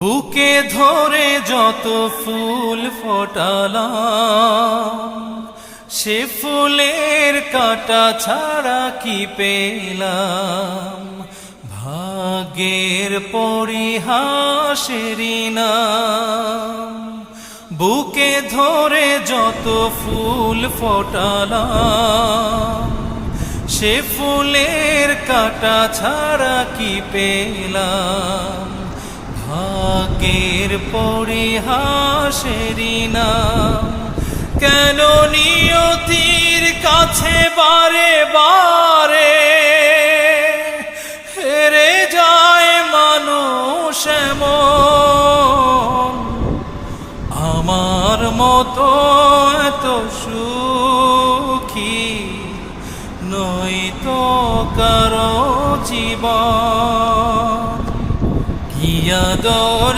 বুকে ধরে যত ফুল ফোটালাম, সে ফুলের কাঁটা ছাড়া কি পেলাম। ভাগ্যের পরিহাসেরই নাম। বুকে ধরে যত ফুল ফোটালাম, সে ফুলের কাঁটা ছাড়া কি পেলাম। ভাগ্যের পরিহাসেরই নাম। কেন নিয়তির কাছে বারে বারে হেরে যায় মানুষ এমন। আমার মতো এত সুখী নয়তো কারো জীবন। কি আদর